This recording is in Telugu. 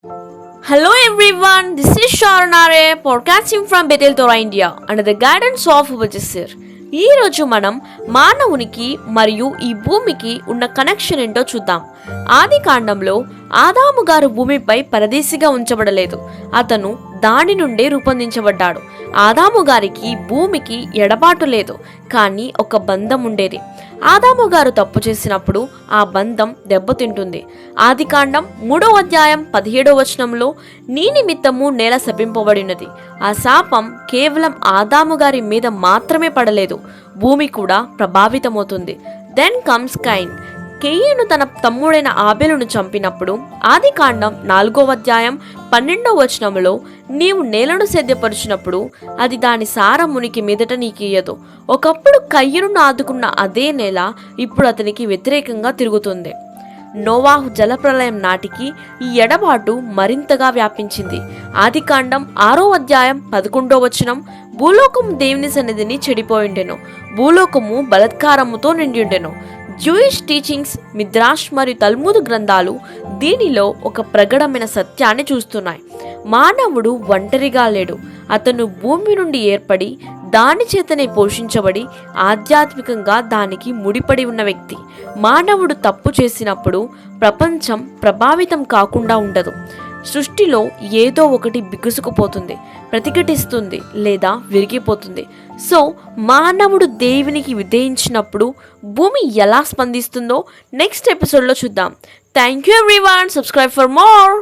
Hello everyone, this is Sharanare podcasting from Bethel Torah, India under the guidance of Ubajasir. ఈ రోజు మనం మానవునికి మరియు ఈ భూమికి ఉన్న కనెక్షన్ ఏంటో చూద్దాం. ఆది కాండంలో ఆదాము గారు భూమిపై పరదేశిగా ఉంచబడలేదు, అతను దాని నుండే రూపొందించబడ్డాడు. ఆదాము గారికి భూమికి ఎడబాటు లేదు, కానీ ఒక బంధం ఉండేది. ఆదాము గారు తప్పు చేసినప్పుడు ఆ బంధం దెబ్బతింటుంది. ఆదికాండం 3వ అధ్యాయం 17వ వచనంలో నీ నిమిత్తము నేల శపింపబడినది. ఆ శాపం కేవలం ఆదాము గారి మీద మాత్రమే పడలేదు, భూమి కూడా ప్రభావితమవుతుంది. Then comes Kine. కేయిను తన తమ్ముడైన ఆబెలును చంపినప్పుడు ఆదికాండం 4వ అధ్యాయం 12వ వచనంలో నీవు నేలను సేద్యపరిచినప్పుడు అది దాని సారమునికి మీదట నీకియ్యదు. ఒకప్పుడు కయ్యను ఆదుకున్న అదే నేల ఇప్పుడు అతనికి వ్యతిరేకంగా తిరుగుతుంది. నోవాహు జలప్రలయం నాటికి ఈ ఎడబాటు మరింతగా వ్యాపించింది. ఆదికాండం 6వ అధ్యాయం 11వ వచనం భూలోకము దేవుని సన్నిధిని చెడిపోయిండెను, భూలోకము బలత్కారముతో నిండిండెను. జూయిష్ టీచింగ్స్, మిద్రాష్ మరియు తల్ముదు గ్రంథాలు దీనిలో ఒక ప్రగడమైన సత్యాన్ని చూస్తున్నాయి. మానవుడు ఒంటరిగా లేడు, అతను భూమి నుండి ఏర్పడి దాని చేతనే పోషించబడి ఆధ్యాత్మికంగా దానికి ముడిపడి ఉన్న వ్యక్తి. మానవుడు తప్పు చేసినప్పుడు ప్రపంచం ప్రభావితం కాకుండా ఉండదు. సృష్టిలో ఏదో ఒకటి బిగుసుకుపోతుంది, ప్రతిఘటిస్తుంది లేదా విరిగిపోతుంది. సో మానవుడు దేవునికి విధేయించినప్పుడు భూమి ఎలా స్పందిస్తుందో నెక్స్ట్ ఎపిసోడ్లో చూద్దాం. Thank you everyone. Subscribe for more.